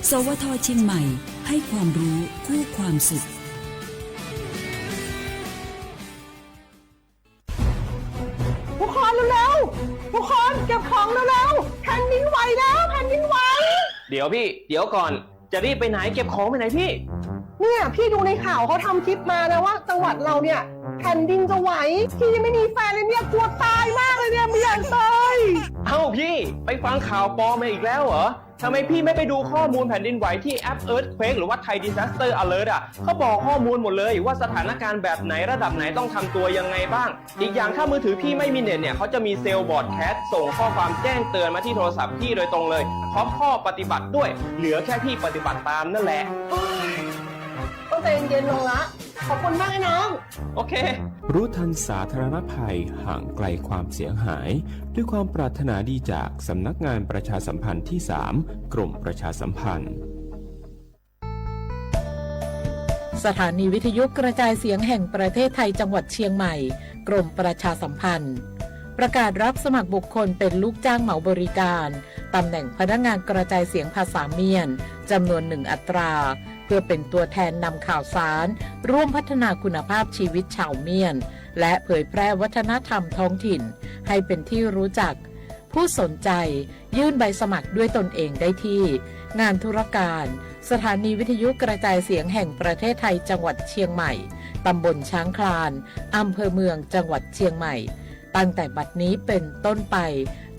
สวท.เชียงใหม่ให้ความรู้คู่ความสุขทุกคนเร็วๆทุกคนเก็บของเร็วๆแผ่นดินไหวแล้วแผ่นดินไหวเดี๋ยวพี่เดี๋ยวก่อนจะรีบไปไหนเก็บของไปไหนพี่เนี่ยพี่ดูในข่าวเขาทำคลิปมานะว่าจังหวัดเราเนี่ยแผ่นดินจะไหวพี่ยังไม่มีแฟนเลยเนี่ยกลัวตายมากเลยเนี่ยไม่อยากตายเอ้าพี่ไปฟังข่าวปลอมมาอีกแล้วเหรอทำไมพี่ไม่ไปดูข้อมูลแผ่นดินไหวที่แอป Earthquake หรือว่า Thai Disaster Alert เขาบอกข้อมูลหมดเลยว่าสถานการณ์แบบไหนระดับไหนต้องทำตัวยังไงบ้างอีกอย่างถ้ามือถือพี่ไม่มีเน็ตเนี่ยเขาจะมีเซลล์บอร์ดแคสส่งข้อความแจ้งเตือนมาที่โทรศัพท์พี่โดยตรงเลยพร้อมข้อปฏิบัติด้วยเหลือแค่พี่ปฏิบัติตามนั่นแหละต้องใจเย็นๆลงละขอบคุณมากนะน้องโอเครู้ทันสาธารณภัยห่างไกลความเสียหายด้วยความปรารถนาดีจากสำนักงานประชาสัมพันธ์ที่ 3 กรมประชาสัมพันธ์สถานีวิทยุกระจายเสียงแห่งประเทศไทยจังหวัดเชียงใหม่กรมประชาสัมพันธ์ประกาศรับสมัครบุคคลเป็นลูกจ้างเหมาบริการตำแหน่งพนักงานกระจายเสียงภาษาเมียนจำนวน1อัตราเพื่อเป็นตัวแทนนำข่าวสารร่วมพัฒนาคุณภาพชีวิตชาวเมียนและเผยแพร่วัฒนธรรมท้องถิ่นให้เป็นที่รู้จักผู้สนใจยื่นใบสมัครด้วยตนเองได้ที่งานธุรการสถานีวิทยุกระจายเสียงแห่งประเทศไทยจังหวัดเชียงใหม่ตำบลช้างคลานอำเภอเมืองจังหวัดเชียงใหม่ตั้งแต่บัดนี้เป็นต้นไป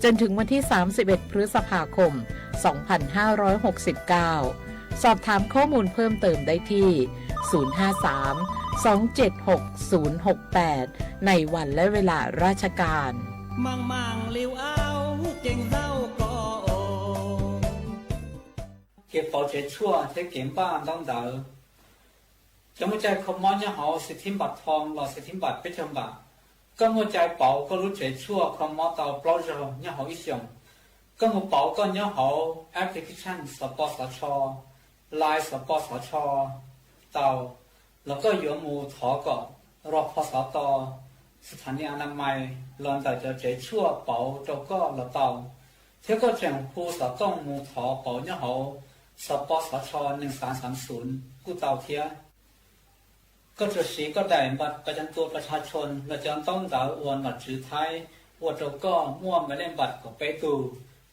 จนถึงวันที่31พฤษภาคม2569สอบถามข้อมูลเพิ่มเติมได้ที่053-276-068ในวันและเวลาราชการมั่งเลี้ยวเอาเก่งเศร้าก็โอเก็บ保洁ชั่วเทเก็บบ้านต้องเดาจะไม่ใจคอมมอนยังหอสิทธิบัตรทองหล่อสิทธิบัตรไปจำบัตรก็มั่วใจเป๋าก็รู้ใจชั่วคอมมอนเตาเปล่าจะยังหออีเสียงก็มั่วเป๋าก็ยังหอแอปพลิเคชันสปสชไลน์สปสชเตาแล้วก็อยู่หมู่ถอก่อนรอพสตสถานีอนามัยลอนแต่จะเจชั่วเป๋าเจ้าก็ละเตาเที่ยวก็แจ้งผู้สต้องหมู่ถอเป๋าเนี่ยเขาสปสช1330กู้เตาเทียก็จะสีก็ได้บัตรประจำตัวประชาชนเราจะต้องด่าอวนบัตรจื้อไทยอวดเจ้าก็มั่วไม่เล่นบัตรก็ไปดู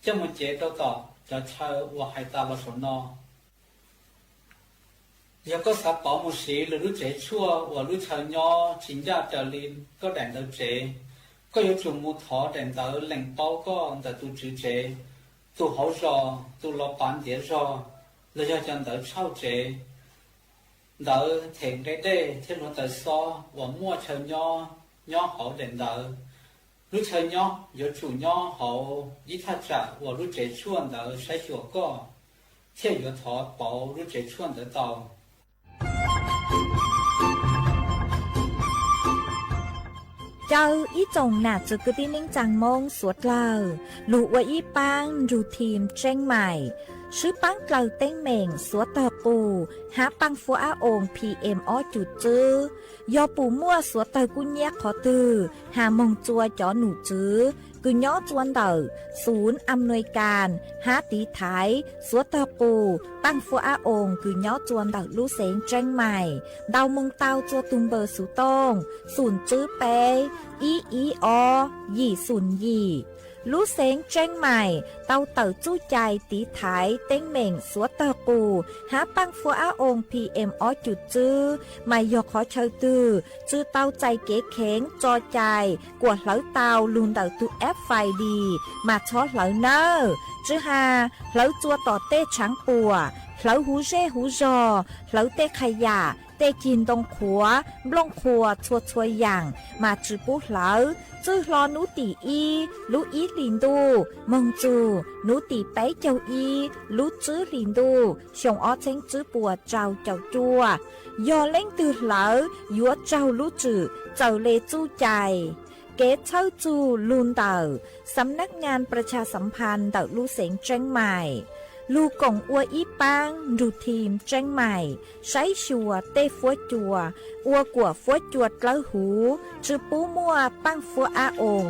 เจ้ามันเจเจ้าต่อจะเช่าว่าให้ตาลสนอยังก็สับเป๋ามุสีหรือรู้เจชั่วว่ารู้เชิญย่อชินญาเจริญก็แดนเดาเจก็有จุ่มมูถอแดนเดาแหล่งเป้าก็แต่ตูจือเจตูเขารอตูรอปานเดียรอแล้วจะจันเดาเช่าเจเดาเถ่งได้ที่รู้แต่ซ้อว่ามั่วเชิญย่อเขาแดนเดารู้เชิญย่อ有主ย่อเขายิ่งถ้าจะว่ารู้เจชั่วเดาใช้หัวก็เที่ยวถอเป๋ารู้เจชั่วเดาเตาเจ้าอีจงหนาจุกตินิ่งจังมงสวดเล่าลูกว่าอีปังรูทีมเจ้งใหม่ชื่อปังเกลาเต้งเหม่งสวดตอปูหาปังฟัวอาองPM อ้อจุดจื้อยอปูมั่วสวดเตอกุญแยกขอตือหามงจัวจอหนูจื้อกุญย้อจวนเตอศูนย์อำนวยการหาตีไทยสวดตอปูปังฟัวอาองกุญย้อจวนเตอลู่เสงเจ้งใหม่ดาวมงเตาจัวตุงเบอร์สุตงศูนย์จื้อเปอีอยี่ศูนย์ยี่ลู่เสงเจ้งใหม่เตาเต๋อจู้ใจตีไถเต้งเหม่งสวดเตอปูหาปังฟัวอาองPM อ้อจุดจื้อไม่ยกขอเชยตือจื้อเตาใจเก๋เข็งจอใจกวดเหลาเตาลุนเต๋อตุแอปไฟดีมาช็อตเหลาเนอจื้อหาเหลาจัวต่อเต้ช้างปัวเหลาหูเร่หูจอเหลาเต้ขยะเต้กินตรงขัวบลงขัวชัวชัวอย่างมาจื้อปุ๊เหลาจื้อรอนูตีอีลูอีลินดูมงจูนูตีไปเจ้าอีลูจื้อลินดูชงอ้อเช้งจื้อปัวเจ้าจัวยอเล่งตือเหลายัวเจ้าลูจื้อเจ้าเลจู้ใจเกตเช่าจูลุนเต่าสำนักงานประชาสัมพันธ์เต่าลู่เสงเจ้งใหม่ลูกงอัวอีปังรูทีมเจ้งใหม่ใช้ชัวเต้ฟัวจัวอัวกัวฟัวจวดเกล้าหูจื้อปูมัวปังฟัวอาอง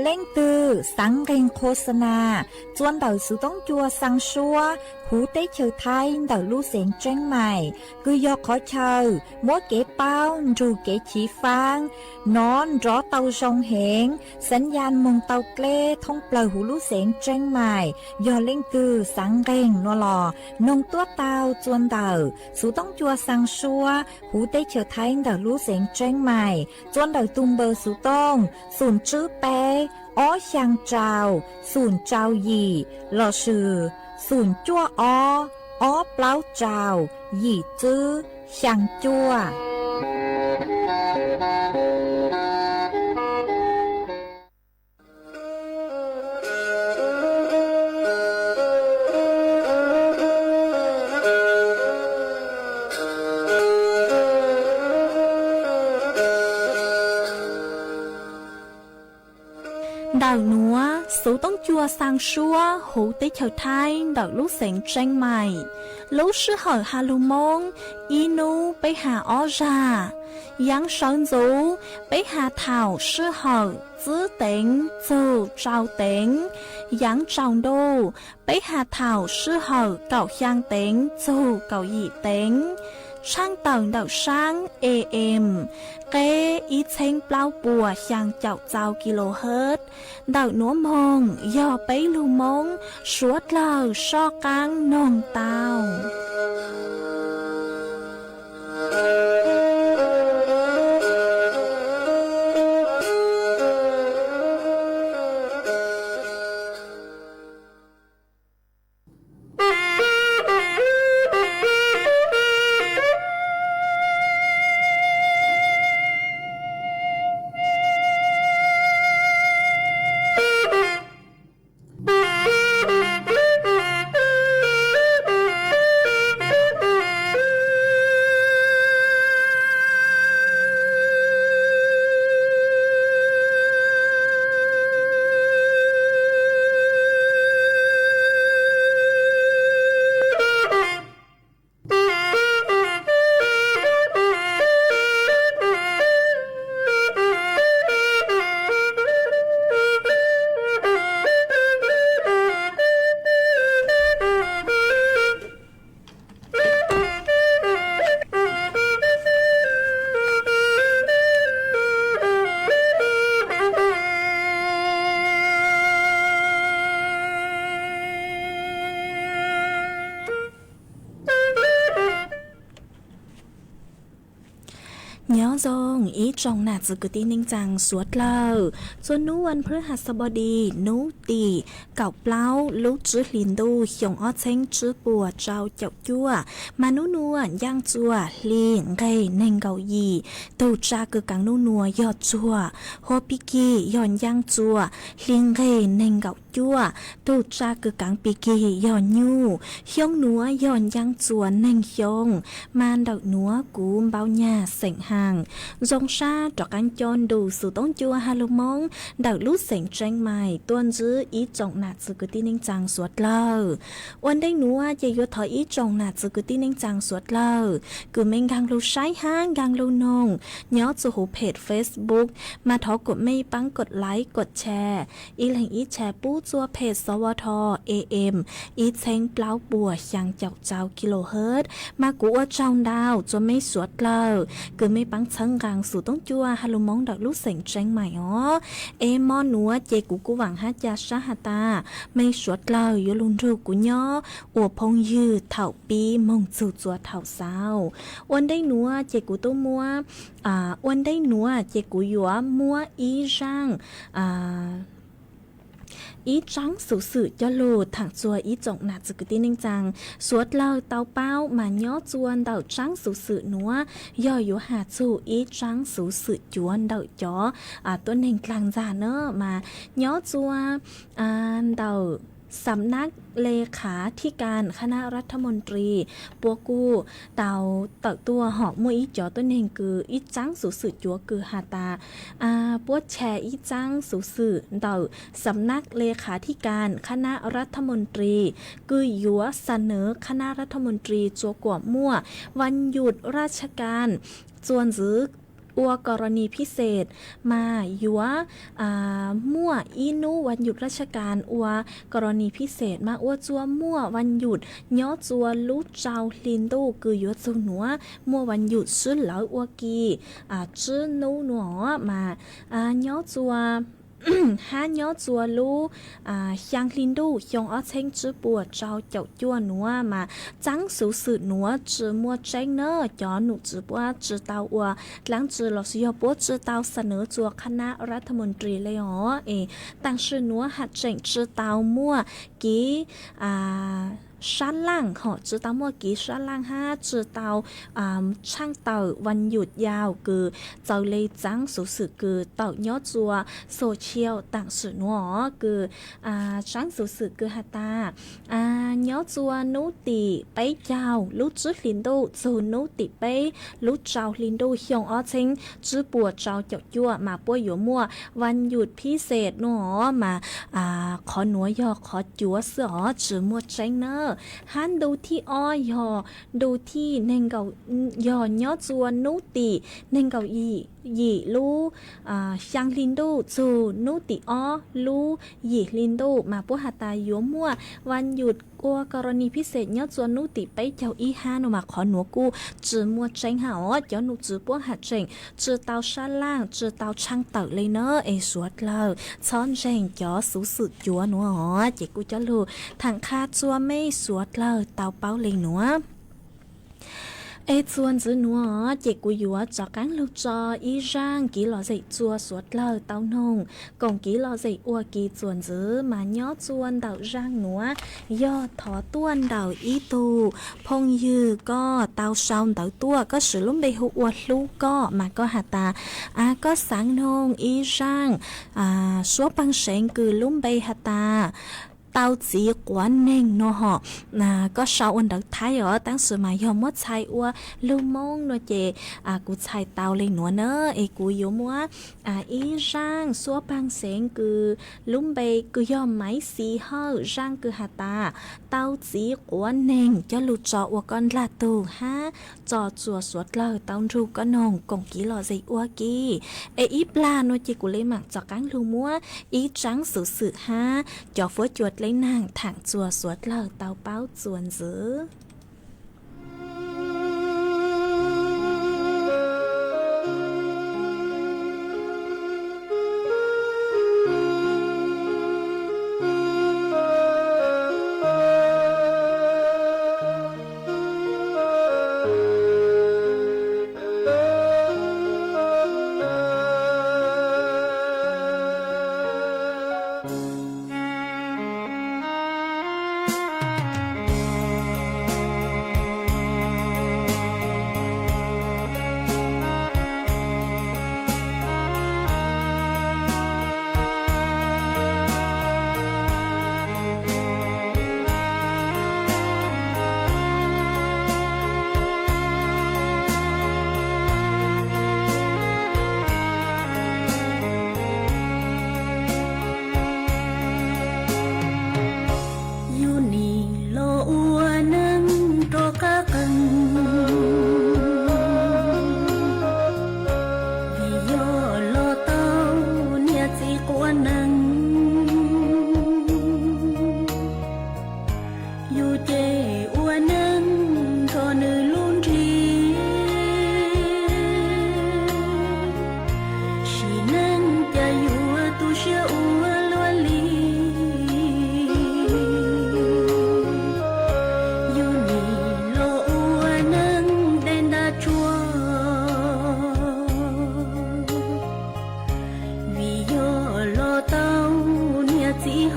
เล่งตือสังเกงโฆษณาจวนเต่าสุต้องจัวสังชัวหูเต้เชอไทยเต่าลู่เสียงเจ้งใหม่คือยอขอเชอมัวเก๋เป้ารูเก๋ฉีฟางนอนรอเต่าชงเหงสัญญาณมงเต่าเกล้ท่องเปล่าหูลู่เสียงเจ้งใหม่ยอเล่งตือสังเกงนัวหลอนงตัวเต่าจวนเต่าสุต้องจัวสังชัวหูเต้เชอไทยเต่าลู่เสียงเจ้งใหม่จวนเต่าตุงเบอร์สุต้องศูนย์จื้อเปอ้อช่างเจ้าศูนย์เจ้าหยี่หล่อชื่อศูนย์จั่วอ้อเปล่าเจ้าหยี่จื้อช่างจั่วđào núa số tông chua sang xua hú tế chào thai đào lúc sáng tranh mày lúc sư hỏi hà lù mông inu bấy hà ó ra yang sơn dấu bấy hà thảo sư hỏi giữ tính dù trao tính yang trao đô bấy hà thảo sư hỏi cậu giang tính dù cậu dị tính sang tầng đào sang AM kế ít thanh bao bùa sang chậu chào kHz đào núa mông do bấy lưu mông suốt lờ so căng nồng tàu nhớ dòng ý trong nạt dự cứ tin ninh rằng suốt lờส่วนนู้วันพฤหัสบดีนู้ตีเก่าเปล่าลูกจื้อลินดูหยงอ้อเช้งจื้อปัวเจ้าเจ้าจั่วมานู้นัวย่างจั่วลีนไงเน่งเกาหยีตูจ้าคือกังนู้นัวยอดจั่วโฮปิกี้ย้อนย่างจั่วลิงไงเน่งเกาจั่วตูจ้าคือกังปิกี้ย้อนยูหยงนัวย้อนย่างจั่วเน่งหยงมานดอกนัวกูมเบาหญ้าเสียงห่างดงชาดอกอันจอนดูสู่ต้องจั่วฮาโลมองดอกลูกเสียงแจ้งใหม่ต้นจื้ออีจงหนาจื้อกุตีนิ่งจังสวดเล่าวันได้หนูว่าจะยศถอยอีจงหนาจื้อกุตีนิ่งจังสวดเล่ากูเม่งกังลูใช้ห้างกังลูนงย้อนสู่หูเพจ Facebook มาถอกดไม่ปังกดไลค์กดแชร์อีแหล่งอีแชร์ปู้จัวเพจสวท AM อีเช้งเปล่าบัวยังเจ้าเจ้าkHzมากูว่าเจ้าดาวจะไม่สวดเล่ากูไม่ปังชังกังสู่ต้องจั่วฮาโลมองดอกลูกเสียงแจ้งใหม่อ๋อเอมอนนัวเจกูหวังฮัจยาชาฮาตาไม่สวดเล่าอยู่ลุนรูกูย่ออวบพงยืดเถ่าปีมงจูจัวเถ่าเศร้าวันได้นัวเจกูตู้มัววันได้นัวเจกูยัวมัวอีร่างอีจังสูสื่อยอโลถังจัวอีจงหนาจึกตีนิ่งจังสวดเล่าเตาเป้ามาย่อจวนเดาจังสูสื่อนัวย่ออยู่หาจูอีจังสูสื่อจวนเดาจ่อตัวหนึ่งกลางจานเนอะมาย่อจัวเดาสำนักเลขาธิการคณะรัฐมนตรีปัวกูเตาตัวหอกมวยอีจอตัวหนึ่งคืออีจังสูสื่อจัวคือหาตาปัวแชร์อีจังสูสื่อเตาสำนักเลขาธิการคณะรัฐมนตรีคือยัวเสนอคณะรัฐมนตรีจัวกว่ามั่ววันหยุดราชการจวนซื้ออ อัวกรณีพิเศษมายัวมั่วอีนูวันหยุดราชการอัวกรณีพิเศษมาอัวจัวมั่ววันหยุดย้อจัวลูเจ้าลินดูคือยัวจูหนัวมั่ววันหยุดซื้อเหลาอัวกีจื้อนูหนัวมาย้อจัวha nhớ chùa lu xiang linh đu xiong ở trên chữ bùa trao chậu chua núa mà trắng sự sự núa chữ mua tranh nơ cho nụ chữ bùa chữ tàu ua láng chữ lọ xìu bùa chữ tàu sân nơ chùa khanaรัฐมนตรีเลยอ๋อtăng sư núa hạt tranh chữ tàu mua ký sáng lăng họ chữ tàu mua ký sáng lăng ha chữ tàu trang tàuวันหยุดยาวคือเจ้าเลยจังสุสึคือเต่าย้อจัวโซเชียลต่างสื่อหนัวคือจังสุสึคือฮัตตาย้อจัวนูติไปเจ้าลูกจื้อลินดูจูนูติไปลูกเจ้าลินดูเฮียงอ้อเชิงจื้อปัวเจ้าเจ้ายั่วมาปัวหยัวมัววันหยุดพิเศษหนัวมาขอหนัวยอขอจัวเสือจื้อมัวเชิงเนอฮันดูที่อ้อยอดูที่เน่งเกาย่อจัวนูติเน่งเกายีลูxiangลินดูจูนูติอ้อลูยีลินดูมาปัวหัตตายัวมัววันหยุดกัวกรณีพิเศษย้อจัวนูติไปเจ้าอีฮานุมาขอหนัวกูจือมัวเจงหาอ๋อย้อนูจือปัวหัดเจงจือเตาชาล่างจือเตาช่างเต่าเลยเนอสวดเลยช้อนเจงจ่อสูสึกจัวหนัวอ๋อเจกูจะรู้ทางคาจัวไม่สวดเลยเตาเป้าเลยหนัวชวนจื้อหนัวเจกูยัวจอกังลูกจออีร่างกีหล่อใจจัวสวดเลอเต้านงกงกีหล่อใจอัวกีจวนจื้อมาย่อจวนเดาร่างหนัวยอดถอต้วนเดาอีตูพงยือก็เตาเชาเดาตัวก็สือลุ่มไปหัวลูกก็มาก็หาตาก็สังนงอีร่างชัวปังเสงคือลุ่มไปหาตาเตาจีกวนเน่งเนาะฮะก็ชาวอันดักไทยตั้งสมัยยอมมดชายอัวลูมงเนาะเจกูชายเตาเลยหนัวเนอะกูยมว่าอีร่างซัวปังเสงคือลุ่มเบกูยอมไม้สีเฮาร่างคือหาตาเตาจีกวนเน่งจะลุจอวกันลาตูฮะจอจัวสวดเลยเตารูก็นงกงกีหล่อใจอัวกีอีปลาเนาะเจกูเลยหมักจอกังลูมัวอีจังสื่อฮะจอฟัวจวดlấy nàng thẳng chùa suốt lờ tàu báo chuồn dữ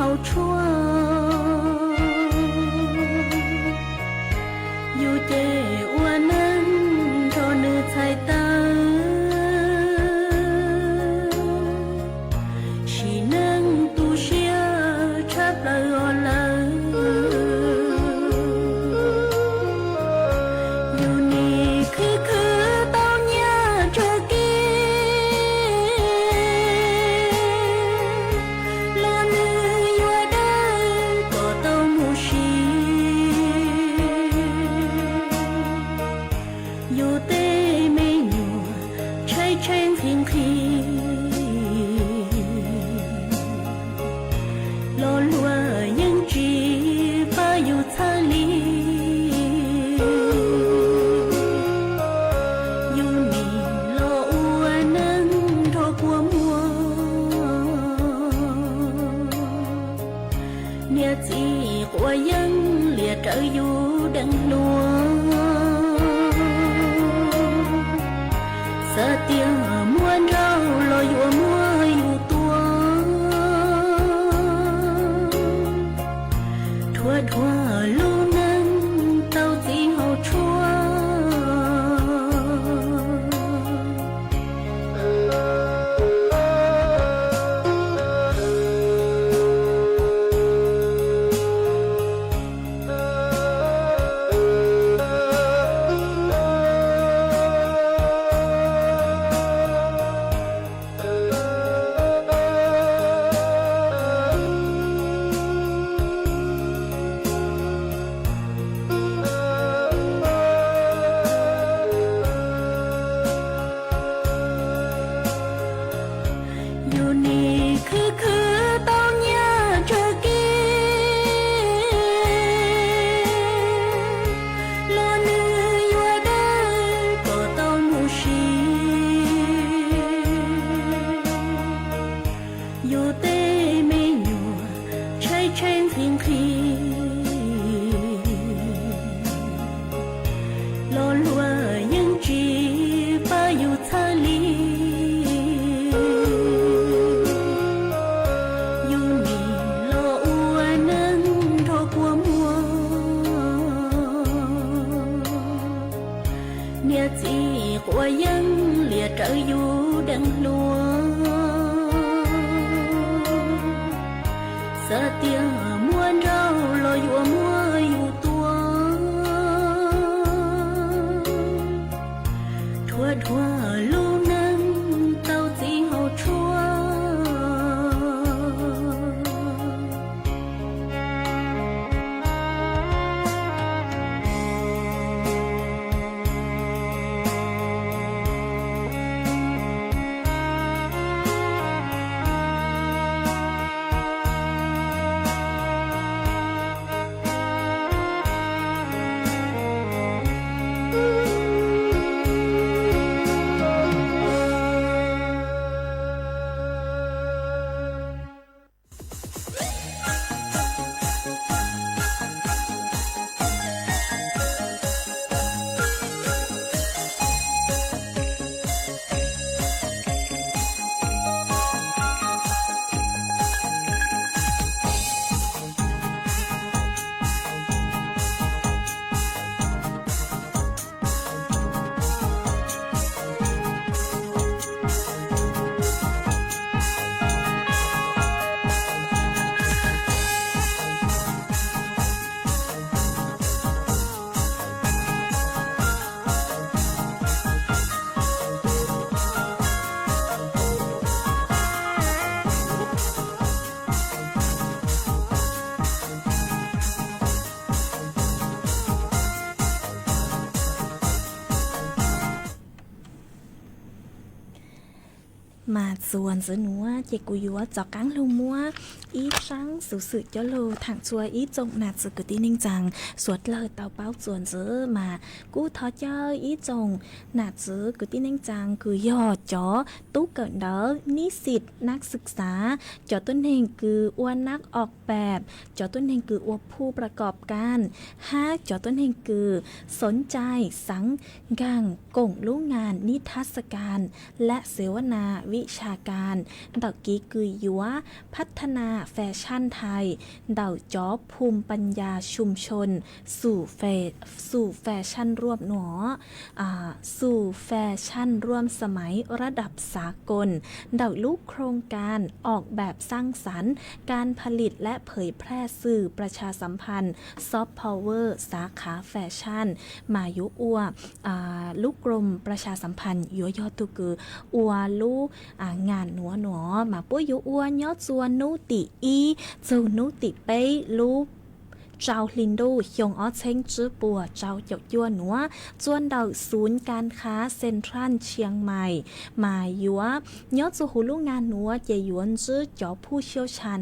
Hãy subscribe อยู่นี่คือต้องยาเธอกิโลนึอยู่ได้ก็ต้องมูชีอยู่เต้ไม่อยู่ใช้เชนเพียงคีโลลัวยังจีป้าอยู่ทะเลอยู่นี่โลอัวนั้นโทรกัวมัวเนี่ยจีกว่ายังเหลียเจออยู่ดังลัวสะเตียมวนเราลอยอยู่มัวอยู่ตัวทั่วลูกนั้นเต้าจีเฮาชัวมาส่วนสนัวเจกุยัวจอกกังลูมัวอีชังสุสึเจโลทางชัวอีจงนาสึกตินิ่งจังสวดเลยเตาเป้าส่วนเจอมากู้ทอเจ้าอีจงนาสึกตินิ่งจังคือยอดจอตู้เกิดเดอนิสิตนักศึกษาจอต้นเหงคืออ้วนนักออกแบบจอต้นเหงคืออ้วผู้ประกอบการ5จอต้นเหงคือสนใจสังกังกงรู้งานนิทรรศการและเสวนาวิชาการดอกกี้คือยัวพัฒนาแฟชั่นไทยเดาจอบภูมิปัญญาชุมชนสู่แฟชั่นร่วมหนอสู่แฟชั่นร่วมสมัยระดับสากลเดาลูกโครงการออกแบบสร้างสรรค์การผลิตและเผยแพร่สื่อประชาสัมพันธ์ซอฟต์พาวเวอร์สาขาแฟชั่นมายุอัวลูกกรมประชาสัมพันธ์ยัวยอดตุกืออัวลูงานหนัวมาปุ้ยอัวยอดส่วนนูติอีจูนูติเป้ลูเจ้าลินดูยงอ้อเช้งจื้อปัวเจ้าหยกยัวหนัวจวนเดาศูนย์การค้าเซ็นทรัลเชียงใหม่มายัวยอดจูหูลูกงานหนัวเจยวนจื้อจอผู้เชี่ยวชาญ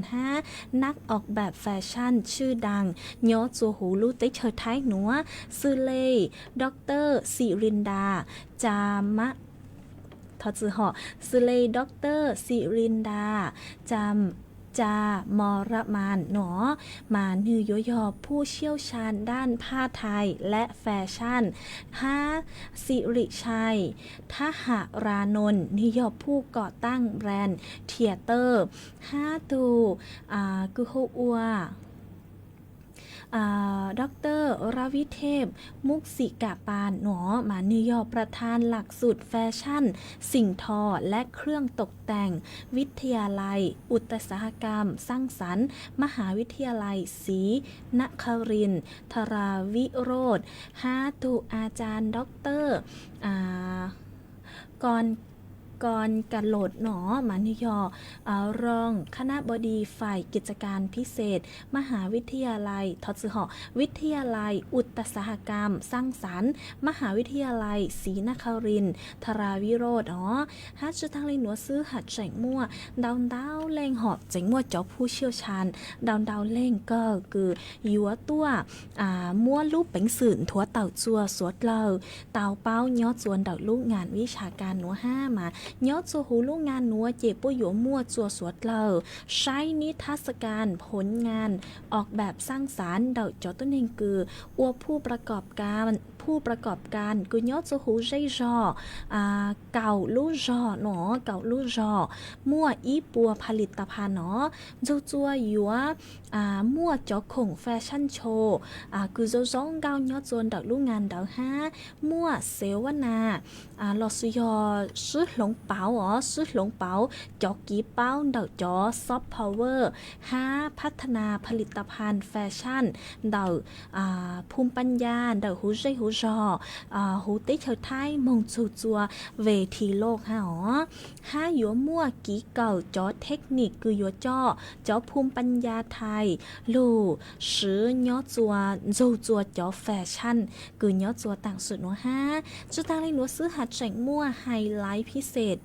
นักออกแบบแฟชั่นชื่อดังยอดจูหูลูเตเชิดท้ายหนัวซื่อเล่ดร.สิรินดาจามะทอจือหอสุเลดร.สิรินดาจามรมานหนอมานือยอยอผู้เชี่ยวชาญด้านผ้าไทยและแฟชั่น5สิริชัยทหารานนท์นิยอผู้ก่อตั้งแบรนด์เทียเตอร์5ตูกุโฮอัวดร.รวิเทพมุกสิกาปานหนอมานิยอประธานหลักสูตรแฟชั่นสิ่งทอและเครื่องตกแต่งวิทยาลัยอุตสาหกรรมสร้างสรรค์มหาวิทยาลัยศรีนครินทราวิโรธ5ตุอาจารย์ดร.ก่อน กรกะโหลดหนอมานิยรองคณะบดีฝ่ายกิจการพิเศษ มหาวิทยาลัยทศหวิทยาลัยอุตสาหกรรม สร้างสรรค์มหาวิทยาลัยศรีนครินทร์ธราวิโรธฮัชื่อทางเลยหนัวซื้อหัดแจงมั่วดาวเล่งหอบแจงมั่วเจ้าผู้เชี่ยวชาญดาวเล่งก็คือยัวตัวมั่วลูกเป็นสื่นถัวเต่าจัวสวดเลาเต่าเป้าย้อจวนเต่าลูกงานวิชาการหนัวห้ามาย้อจัวหูลูกงานหนัวเจ็บปุยหยวมั่วจัวสวดเลาใช้นิทรรศการผลงานออกแบบสร้างสรรค์เต่าเจ้าต้นเองคืออัวผู้ประกอบการกุญยอดจะหูใจจอเก่าลู่จอหนอเก่าลู่จอมั่วอีปัวผลิตภัณฑ์หนอจัวยัวมั่วจอคงแฟชั่นโชว์คือจะจ้องเกาญอดจวนดอกลูกงานดอกห้ามั่วเสวนาลอสุยอซื้อหลงเป๋าซื้อหลงเป๋าจอกีเป้าดอกจอซอฟต์พาวเวอร์5พัฒนาผลิตภัณฑ์แฟชั่นดอกภูมิปัญญาดอกหูใจหูจอหูติเฉยไทยมงจัวเวทีโลกห้าหยัวมั่วกีเก่าจอเทคนิคคือหยัวจอภูมิปัญญาไทยลู่ซื้อยอจัวจัวจอแฟชั่นคือยอจัวต่างสุดหนัวห้าจุดต่างเลยหนัวซื้อหัดแจงมั่วไฮไลท์พิเศษ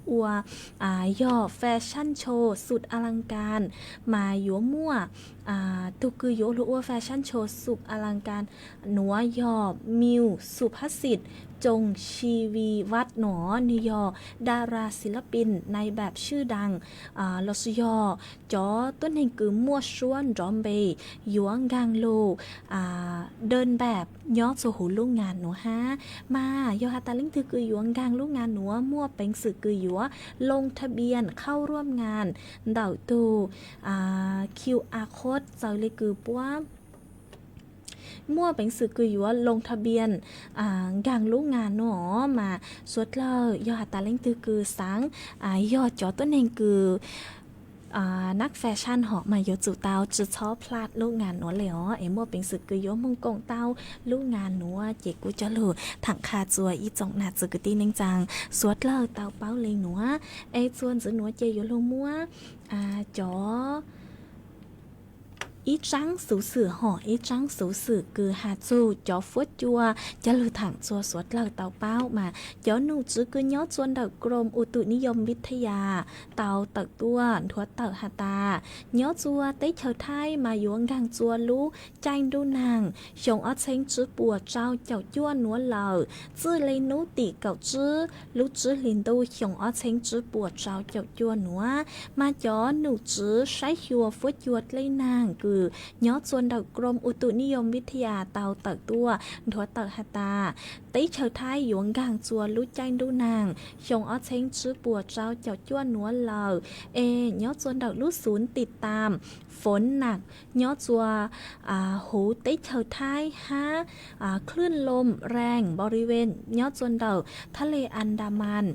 ย่อแฟชั่นโชว์สุดอลังการมาหยัวมั่วตุคือโยหรือว่าแฟชั่นโชว์สุดอลังการหนัวยอมิวสุภสิทธิ์จงชีวีวัดหนอนิยอดาราศิลปินในแบบชื่อดังลอสยอจอต้นแห่งคือมั่วชวนจอมเบยหยวงกางโลเดินแบบย้อโซหูลูกงานหนูฮะมายอฮาตาลิงคือหยวงกางลูกงานหนูมั่วเป็นสื่อคือหยัวลงทะเบียนเข้าร่วมงานเดาตูQR code เจ้าเลยคือปัวมั่วเป็นสื่อคืออยู่ว่าลงทะเบียนกางลูกงานหนอมาสวดเลยยอดตาเล่งตือคือสังยอดจอต้นเองคือนักแฟชั่นหอมาโยจุเตาจะชอบพลาดลูกงานหนัวเลยมั่วเป็นสื่อคือโยมงกงเตาลูกงานหนัวเจกูจะลูถังคาจัวอีจงหนาจึกตีนึงจังสวดเลยเตาเป้าเลยหนัวจวนจะหนัวเจโยลงมั่วจออีจังสูสื่ออีจังสูสื่อคือหาจูจอฟุดจัวจะลือถังจัวสวดเล่าเตาเป้ามาจอหนูจื้อคือย้อจวนดอกกรมอุตุนิยมวิทยาเตาตักตัวทัวเตาหาตาย้อจัวเต้เฉาไทยมาหยวงกังจัวลูใจดูนางชงอ้อเชงจื้อปัวเจ้าเจ้าจ้วนนัวเหล่าจื้อเลยนูตีเก่าจื้อลูจื้อลินดูชงอ้อเชงจื้อปัวเจ้าเจ้าจ้วนนัวมาจอหนูจื้อใช้ชัวฟุดยวดเลยนางคือย้อจวนดอกกรมอุตุนิยมวิทยาเตาเติกตัวถัวเติกหาตาติเฉาไทยหยวงกางจัวรู้ใจดูนางชงอ้อเชงชื่อปัวเจ้าเจ้าจ้วนนัวเหล่าย้อจวนดอกรู้ศูนย์ติดตามฝนหนักย้อจัวหูติเฉาไทยคลื่นลมแรงบริเวณย้อจวนดอกทะเลอันดามัน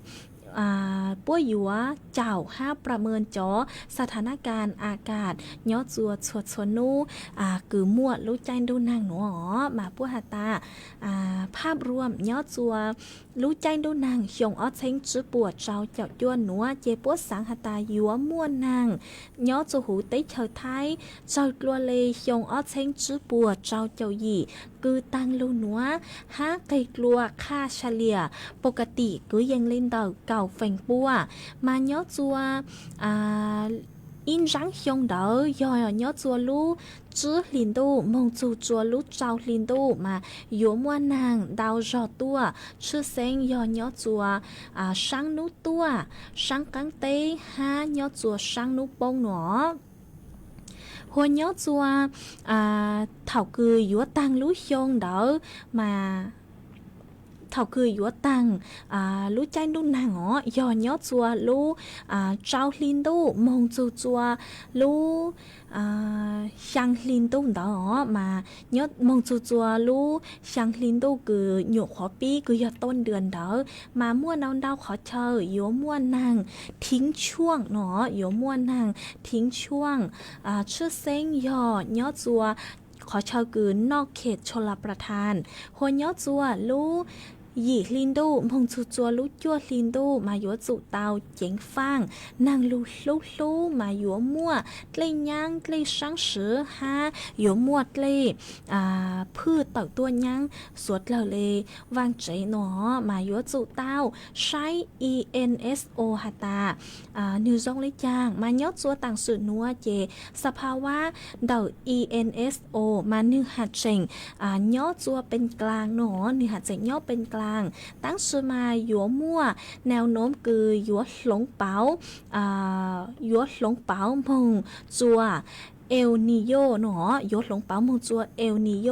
ป้วยหยัวเจ้าห้าประเมินจอสถานการณ์อากาศย้อจัวสวดสนูคือมั่วรู้ใจดูนางหนูมาป้วยหาตาภาพรวมย้อจัวรู้ใจดูนางชงอ้อเชงจื้อปวดเจ้าเจ้าจ้วนหนัวเจปวดสังหตายัวมั่วนางย้อจัวหูเต้เฉยไทยเจ้ากลัวเลยชงอ้อเชงจื้อปวดเจ้าเจ้าหยี่คือตังลูหนัวห้าไกลกลัวค่าเฉลี่ยปกติคือยังเล่นเต่าเก่าเฟ่งปัวมาย้อจัวอินรังชงเดอยย้อจัวลูจื้อลินดูมงจูจัวลูเจ้าลินดูมาโยมว่านางดาวจอตัวชื่อเซงย้อจัวช่างนุตัวช่างกังเต้ห้าย้อจัวช่างนุปงหนอหัวย้อจัวเถ่าคือยัวตังรู้ชงเดอมาเท่าคือยัวตังรู้ใจดูนางย้อนย้อจัวรู้เจ้าลินดูมงจูจัวรู้ช่างลินดูเดอมาย้อมงจูจัวรู้ช่างลินดูคือหยกหัวปีคือย้อต้นเดือนเดอมามั่วน้ำดาวขอเชยยัวมั่วนางทิ้งช่วงยัวมั่วนางทิ้งช่วงชื่อเซ้งย้อจัวขอเชยคือนอกเขตชลประทานหัวย้อจัวรู้ หยีลินดูมงจูจัวลุจัวลินดูมาหยัวจุเตาเจ๋งฟังนางลูลูลูมาหยัวมั่วเกลยังเกลช่างสือฮาหยัวมั่วเกลพืชต่อตัวยังสวดเราเลยวางใจหนอมาหยัวจุเตาใช้ ENSO ฮาตานิวซองเลยจางมาย้อจัวต่างสื่อนัวเจสภาวะเดา ENSO มาหนึ่งหัดเจงย้อจัวเป็นกลางหนอหนึ่งหัดเจงย้อเป็นกลางตั้งสื่อมาหยัวมั่วแนวโน้มคือหยัวหลงเป๋าหยัวหลงเป๋ามงจัวเอลนิโยหนอหยัวหลงเป๋ามงจัวเอลนิโย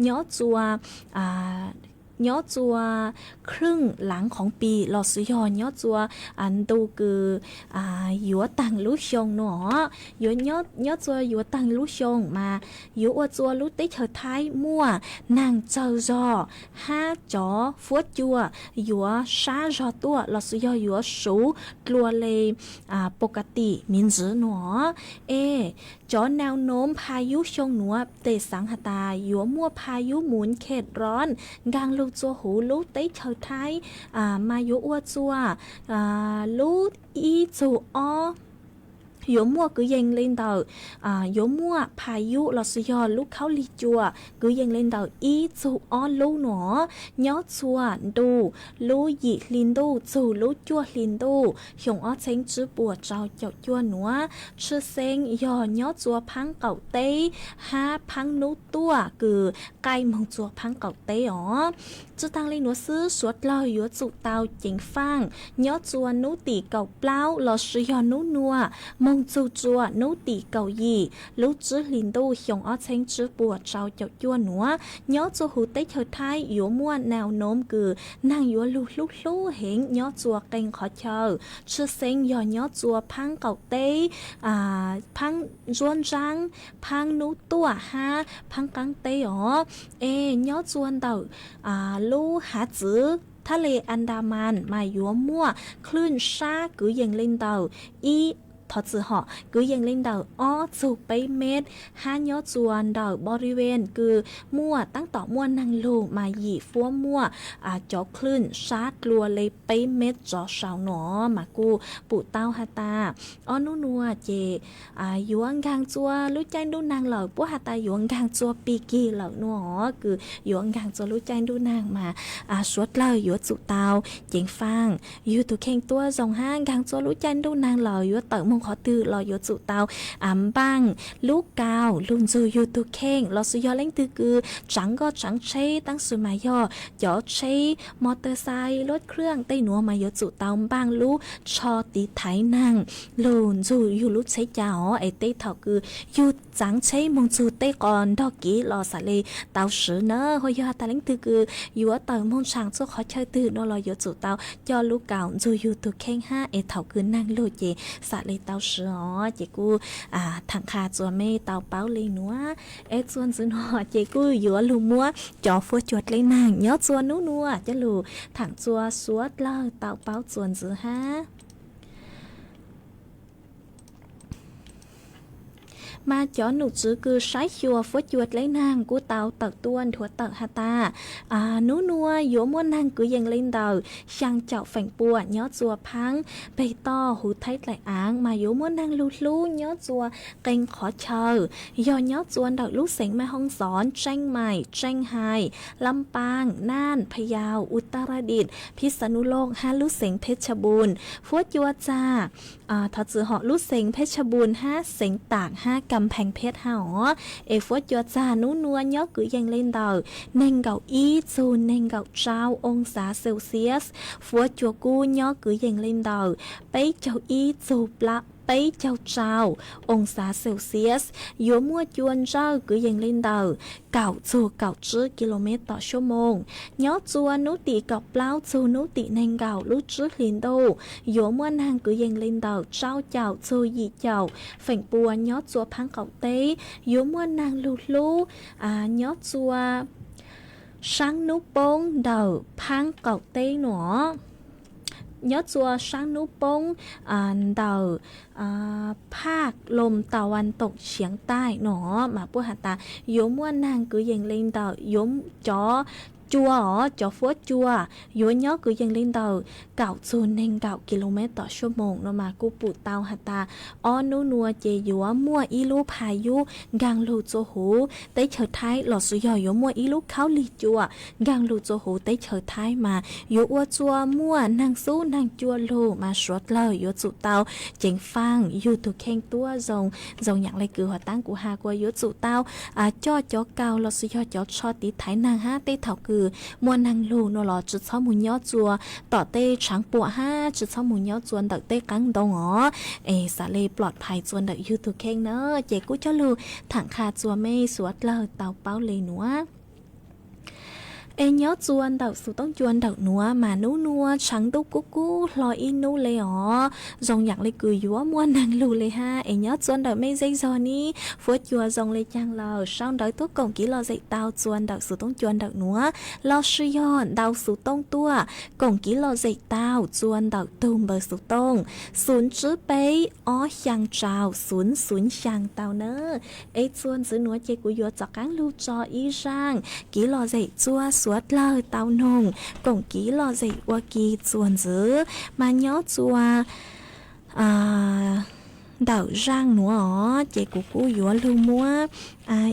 ย้อจัวย้อจัวครึ่งหลังของปีหลอดสุยอย้อจัวอันดูคือหยัวตังลุชงหนอหยัวย้อจัวหยัวตังลุชงมาหยัวจัวลุติเธอท้ายมั่วนางเจ้าจอห้าจอฟัวจัวหยัวชาจอตัวหลอดสุยอหยัวสูกลัวเลยปกติมินจือหนอจอแนวโน้มพายุชงหนัวเตสังหตาหยัวมั่วพายุหมุนเขตร้อนกลางลูจัวหูลูเตเธอท้ายมาหยัวจัวลูอีจูอหยัวมั่วcứ dành lên đầuหยัวมั่วพายุลอสยอลูกเขาลีจัวcứ dành lên đầu ýจูอลูหนอย้อจัวดูลูหยีลินดูจูลูจัวลินดูหยงอ้อเชงจื้อปัวเจ้าเจ้าจัวหนัวชื่อเซงย่อย้อจัวพังเก่าเต้ฮาพังนุตัวคือไก่มงจัวพังเก่าเต้จะตั้งเลยหนัวซื้อสวดลอยหยัวจุเตาเจิงฟังย้อจัวนุตีเก่าเปล่าลอสยอนุนัวมงจูจัวนุตีเก่ายีลูจื้อลินดูหยงอ้อเชงจื้อปัวเจ้าเจ้าจัวหนัวย้อจัวหูเต้เธอท้ายหยัวมั่วแนวโน้มคือนางหยัวลูเห็นย้อจัวเก่งขอเชอชื่อเซงย่อย้อจัวพังเก่าเต้พังจวนจังพังนุตัวฮาพังกังเต้ย้อจวนเต่าลูหาจื้อทะเลอันดามันมาหยัวมั่วคลื่นซากือยังเล่นเต่าทอจือเหาะคือยังเล่นเดาจูไปเม็ดห้าย้อจวนเดาบริเวณคือมั่วตั้งต่อมั่วนางลูมาหยีฟัวมั่วจอคลื่นชาร์กลัวเลยไปเม็ดจอสาวหนอมากูปู่เต้าฮาตานูนัวเจหยวงกางจัวรู้ใจดูนางเหล่าปู่ฮาตาหยวงกางจัวปีกีเหล่าหนอคือหยวงกางจัวรู้ใจดูนางมาสวดเล่าหยวจุเตาเจิงฟังอยู่ตัวเข่งตัวสองห้างกางจัวรู้ใจดูนางเหล่าหยวเต๋อมงขอตือรออยู่จุเตาบังลูกกาวลุนจูอยู่ตัวเข่งรอสุยอเล่งตือคือจังก็จังใช้ตั้งสุมายอจ่อใช้มอเตอร์ไซค์รถเครื่องเต้หนัวมาอยู่จุเตาบังลูชอตีไถนังลุนจูอยู่ลูกใช้จ่อไอเต้เถาคืออยู่จังใช้มงจูเต้ก่อนดอกกี้รอสาเลเตาสือเนอหอยอตาเล่งตือคืออยู่เตอมงช่างจูขอเชิดตือนอรออยู่จุเตาจ่อลูกกาวจูอยู่ตัวเข่งห้าไอเถาคือนั่งลูกเจสาเลเตาสือเจกูทางคาจัวไม่เตาเป้าเลยนัวจวนซื้อหนอเจกูอยู่ลูมัวจอฟัวจวดเลยนางย้อจวนนัวจะลูทางจัวสวดเล่าเตาเป้าจวนซื้อฮะมาจอหนุจื้อคือใช้ชัวฟัวจวดเลยนางกูเตาตักต้วนถั่วตักฮาตานัวหยัวม้วนนางกูยังเล่นเดาช่างเจ้าแฝงปัวย้อจัวพังไปต่อหูไทยไหลอ้างมาหยัวม้วนนางลูย้อจัวเก่งขอเชยย้อจวนเดาลูกเสงแม่ห้องสอนแจ้งใหม่แจ้งไฮลำปางน่านพะเยาอุตรดิตถ์พิษณุโลกฮาลูกเสงเพชรบูรณ์ฟัวจัวจ้าทอจือเหาะลูกเสงเพชรบูรณ์5เสงตาก5กำแพงเพชรฟัวจัวจ้านัวย้อกือยังเล่นเดาเน่งเก่าอีจูเน่งเก่าเจ้าองศาเซลเซียสฟัวจัวกูย้อกือยังเล่นเดาไปเจ้าอีจูปละไปเจ้าองศาเซลเซียสหยัวมั่วจวนเจ้ากือยังเล่นเดาเก่าจูเก่าจื้อกิโลเมตรต่อชั่วโมงย้อจวนนุติเก่าเปล่าจูนุติเน่งเก่าลูจื้อลินโดหยัวมั่วนางกือยังเล่นเดาเจ้าจูยีเจ้าแฝงปัวย้อจัวพังเก่าเต้หยัวมั่วนางลูย้อจัวช่างนุปงเดาพังเก่าเต้หนอย้อจัวช่างนุปงเดาภาคลมตะวันตกเฉียงใต้หนอมาปูหาตาโยมว่านางกือยังเล่นเดาโยมจอ chùa ở cho phố chùa yếu nhớ cứ dừng lên đầu cạo xuân nên cạo kmต่อชั่วโมงnó mà cô phụ tàu hạt ta ở nô nua chế yếu mua ý lú phai yếu gang lù cho hú tới chờ thái lọt sử dụng yếu mua ý lú kháo lì chùa gang lù cho hú tới chờ thái mà yếu ua chùa mua nàng số nàng chùa lù mà suốt lời yếu chủ tàu chính phang yếu thuộc khen tua dòng nhận lại cứ hoạt tăng của hà của yếu chủ tàu cho cao lọt sử dụng cho tí thái nàng ha tê thảo cứ mua nàng lù nó lọt chữ sáu mùi nhó chùa tỏ tê trắng bùa ha chữ sáu mùi nhó chùa đợi tê cắn đầu ngõ xả lêปลอดภัยชวนđợiยูทูบเข่งเนอะเจ๊กูจะลูถังคาจัวไม่สวดเลยเตาเป้าเลยหนัวnhớ chuan đậu số tông chuan đậu núa mà nú nua trắng đúc cú cú lo in nú lê ó dòng nhạc lê cười dúa mua nàng lù lê ha nhớ chuan đậu mấy giây giò ní phốt chùa dòng lê trang lờ sau đợi tốt cổng ký lo dậy tao chuan đậu số tông chuan đậu núa lo suy yon đậu số tông tua cổng ký lo dậy tao chuan đậu tùm bờ số tông xuống chữ bấy ó sang trào xuống sang tao nơ chuan giữ núa chê của dúa chọc cán lưu cho y sang ký lo dậy chua suốt lời tao nồng cổng ký lo dậy qua kỳ chuồn giữ mà nhớ chùa đảo rang nữa chị của cô dúa lưu mua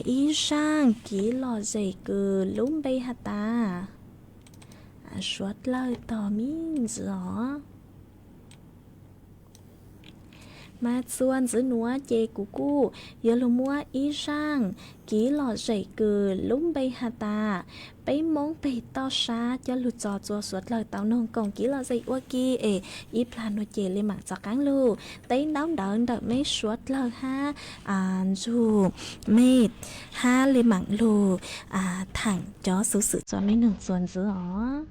ý rang ký lo dậy cứ lúng bay hả ta suốt lời tỏ miên gió mà xuân giữ núa chê của cô giờ lù mua ý sang ký lọ dậy cừ lúng bay hà ta bấy món bày to xa cho lù trò chùa suốt lời tao nông còn ký lọ dậy qua kia ý plan nó chê lên mạng cho cán lù tấy náo đợn đợt mấy suốt lời ha dù mệt ha lên mạng lù thẳng cho sự cho mấy nương xuân giữ ó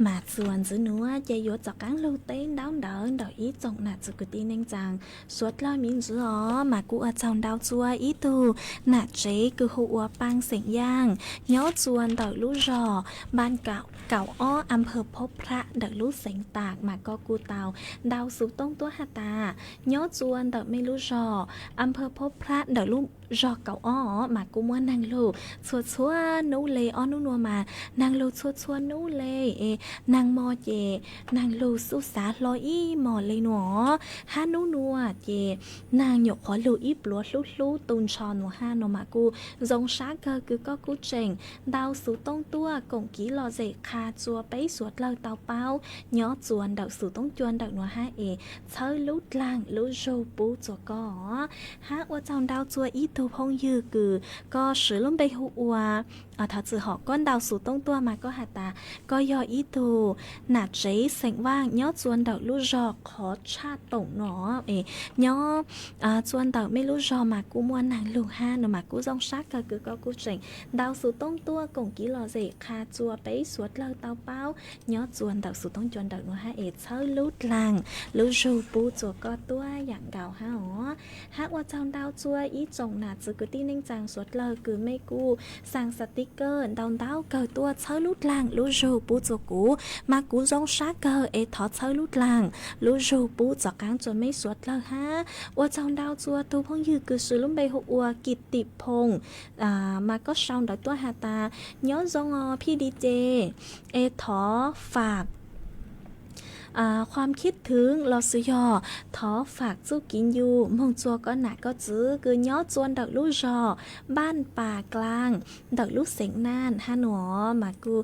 mà xuân giữ nữa chạy vô cho cán lưu tên đau đỡ đỡ ý trọng nạt sự cứ tin anh chàng suốt lo miếng giữ ó mà cụ ở trong đau chua ý tu nạt chế cứ hụ ua băng sỉnh giang nhớ xuân đỡ lũ rò ban cạo cạo ó âm hợpพบพระđỡ lũ sỉnh tạc mà có cu tàu đau sụp tông tua hà tà nhớ xuân đỡไม่lũ rò âm hợpพบพระđỡ lũรอเก่าอ้อมากูมัวนางลูชัวนูเลยอ้อนูนัวมานางลูชัวนูเลยนางมอเจนางลูสุสาลอยอีหมอเลยหนอฮานูนัวเจนางหยกขอลูอีปลัวลูตูนชอนหัวห้านอมากูจงช้าเกอคือก็กูเจงดาวสู่ต้องตัวกงกี้รอเจคาจัวไปสวดเลาเตาเป้าย้อจวนดาวสู่ต้องจวนดาวหนัวห้าเชยลุดลางลุโจปูจัวก็ฮะว่าเจ้าดาวจัวอีตัวพงยือคือก็สือลุ่มไปหัวถ้าจือหอกก้อนดาวสู่ต้องตัวมาก็หาตาก็ยออีตูหนาเจ๊เสียงว่างย้อจวนดาวลู่จอขอชาติตงหนอย้อจวนดาวไม่ลู่จอมากูมัวนางลูกห้าหนมากูจงชักก็คือก็กูเจ๋งดาวสู่ต้องตัวกงกี้รอเจคาจัวไปสวดเลาเตาเป้าย้อจวนดาวสู่ต้องจวนดาวหนัวห้าเชยลุดลังลู่จูปูจัวก็ตัวอย่างเก่าห้าหากว่าเจ้าดาวจัวอีจงหนาจือกูตีนิ่งจังสวดเลยคือไม่กูสั่งสติกเกอร์ดาวดาวเกิดตัวเชยลุดลังลู่จูปูจัวกูมากูจงชักเกอร์ถอเชยลุดลังลู่จูปูจักกางจนไม่สวดเลยฮะว่าเจ้าดาวจัวตัวพงยือคือสือลุ่มใบหัวกิตติพงมาก็ช่างดอกตัวหาตาย้อนจงพี่ดีเจถอฝากความคิดถึงลอสยอทอฝากจู้กินอยู่มงจัวก็หนักก็จื้อคือย้อจวนดอกลู่จอบ้านป่ากลางดอกลู่เสียงน่านฮะหนอมากู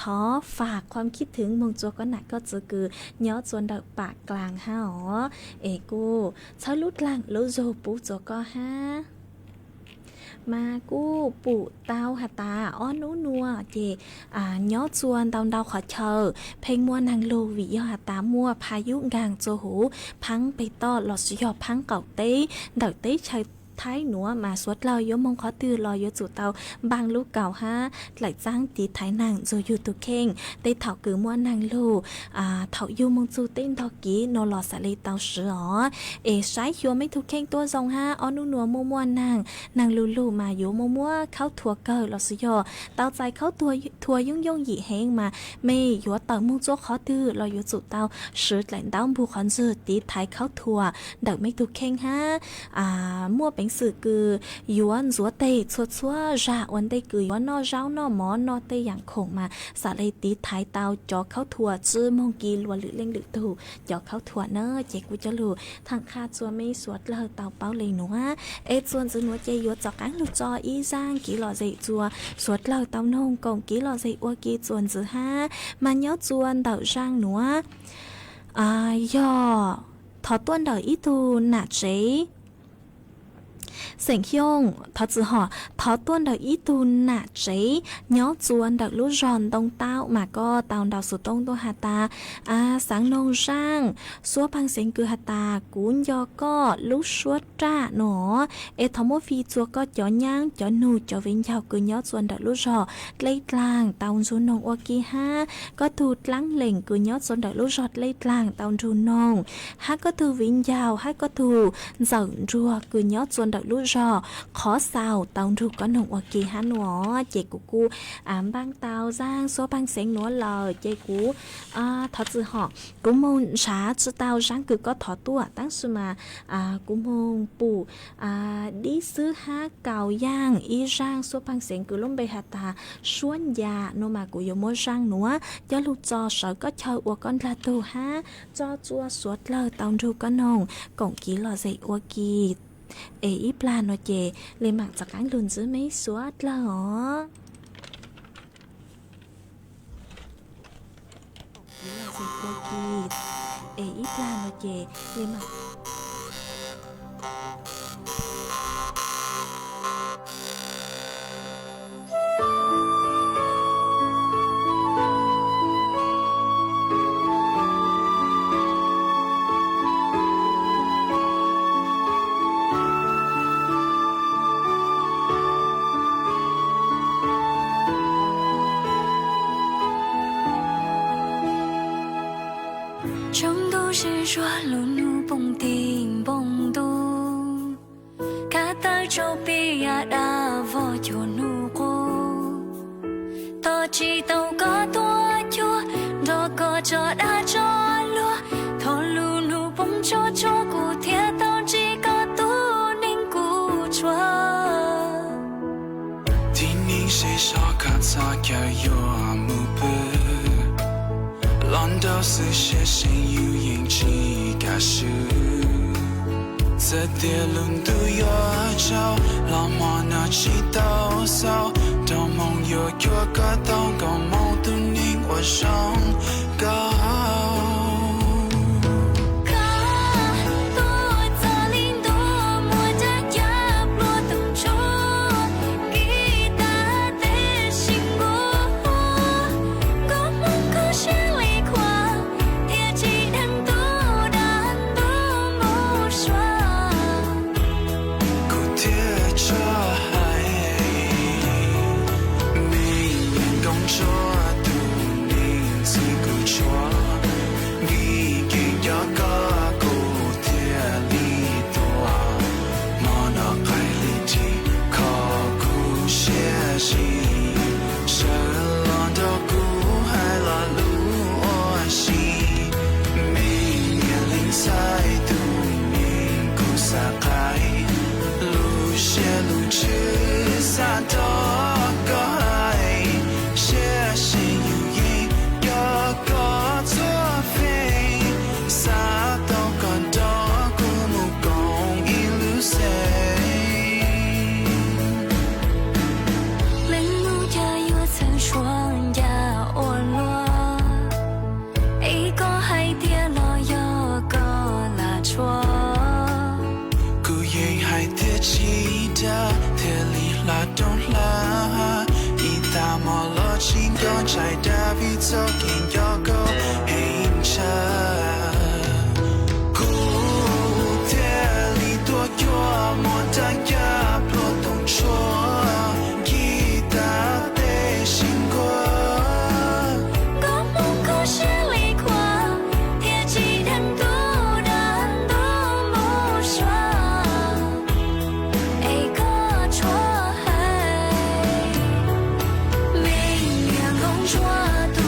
ทอฝากความคิดถึงมงจัวก็หนักก็จื้อคือย้อจวนดอกป่ากลางฮะกูเช้าลุดลังลู่โจปูจัวก็ฮะมากู้ปู่เตาหาตาอ้อนนัวเจย้อจวนดาวขอเชอเพลงมัวนางลูวิยอหาตามัวพายุงางโจหูพังไปต่อหลอดสยอพังเก่าเต้เดาเต้ใช้ท้ายหนัวมาสวดเรายมงขอตือลอยยจุเตาบางลูกเก่าฮะไหลจ้างตีท้ายนางโจอยู่ตุเข่งได้เถากือมัวนางลูเถายูมงจูเต้นทอกี้โนหลอดสะเลเตาเสือใช้ยัวไม่ทุกเข่งตัวทรงฮะอ้อนัวมัวนางลูมาอยู่มัวเข้าถั่วเกอร์หลอดสยอเตาใจเข้าตัวยุ่งหยีแหงมาไม่ยัวเตามงโจขอตือลอยยจุเตาสือแหลนดาวบุคคลจืดตีท้ายเข้าถั่วเด็กไม่ทุกเข่งฮะมัวเป็นสื่อคือย้วนจัวเตะชัวราวันได้คือย้วนนอเจ้านอหมอนอเตะอย่างคงมาสาเลยตีท้ายเตาจอเข้าถั่วจื้อมงกีลัวหรือเล่งหรือถูจอเข้าถั่วเนอเจกูจะรู้ทางคาจัวไม่สวดเลยเตาเป้าเลยหนูฮะส่วนจื้อหนูเจยัวจอกังลูกจออีจ้างกีหล่อใจจัวสวดเลยเตานงกงกีหล่อใจอัวกีจวนจื้อฮะมันย้อจวนเตาจ้างหนูย่อถอต้นเตาอีตูหนาเจเสียงยงทอจือหอทอต้นดอกอีตูนหนาเจย้อจวนดอกลู่จอนตรงเต้ามาก็เตาดอกสุดตรงตัวหาตาสังนงช่างซัวพังเสียงคือหาตากุนยอก็ลุชวดจ้าหนอทอมฟีจัวก็จ่อย่างจ่อหนูจ่อวิญญาคือย้อจวนดอกลู่จอเล่กลางเตาจุนนงอวกีห้าก็ถูดลังเหล่งคือย้อจวนดอกลู่จอเล่กลางเตาจุนนงฮักก็ถูวิญญาฮักก็ถูเจิ่งรัวคือย้อจวนดอกลู่จอขอสาวเตาถูกก็หนงอวกีห้าหนอเจกูบางเตาจ้างซัวพังเสียงหนอเลยเจกูทอจือหอกูมงช้าจือเตาจ้างคือก็ถอตัวตั้งสมากูมงปู่ดิซื้อฮะเก่าย่างอีร่างซัวพังเสียงคือล้มไปหาตาชวนยาโนมากูยมร่างหนัวจะลูกจอเสอก็เชยอวก้อนลาตูฮะจอจัวสวดเลยเตาถูกก็หนงกงกีหล่อใจอวกีอีปลาโนเจเลยหมักจากการลุนซื้อไม่สวดหรออีปลาโนเจเลยหมัก是说路路蹦丁蹦嘟，卡达周比亚达沃就努古，多吉都个多久，多个着达着路，头路路蹦着着古铁到几个都宁古着。听你谁说卡扎卡有阿姆布。浪到是写信有引起感受，在电轮都要找，浪漫那起到少，当梦有个个当个梦都令我上高。抓住。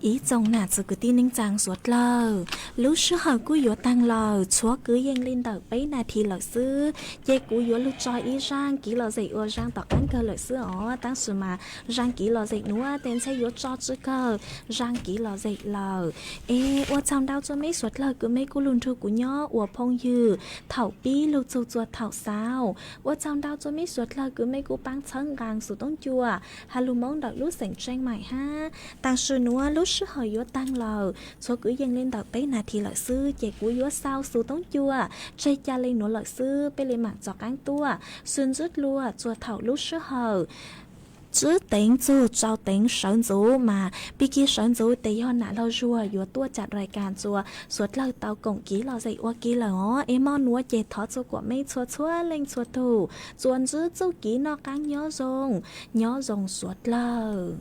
ý chồng nà giờ cứ tin ninh chàng suốt lờ lúc sư hờ cú yếu tăng lờ chúa cứ yên lên đợt bấy nà thì lờ sư dây cú yếu lúc cho ý rang kỹ lờ dậy ua rang tọt ăn cơ lờ sư ó tăng sự mà rang kỹ lờ dậy nữa tên sẽ yếu cho chứ cơ rang kỹ lờ dậy lờ ê ua chồng đau cho mấy suốt lờ cứ mấy cú lùn thư của nhó ua phong dư thảo pi lúc châu chùa thảo sao ua chồng đau cho mấy suốt lờ cứ mấy cú băng chân gang sụt tông chùa hà lù mong đợt lúc sành tranh mày ha tăng sự nữa lúc sư hờ yếu tăng lờ chúa cứ yên lên đợt bấy nà thì lờ sư dây cú yếu sao sụt tông chùa chơi cha lên nó lờ sư bê lên mạng cho cán tua xuyên rút lùa chùa thảo lúc sư hờ chứ tính chú cho tính sống chú mà bị kia sống chú tí hơn nã lâu rùa yếu tua chặt rài càn chùa suốt lâu tao cổng ký lò dậy ua ký lò em mong núa chê thó chú của mấy chùa chùa lên chùa thủ chuồn chứ chú ký nó cán nhớ rồng suốt lâu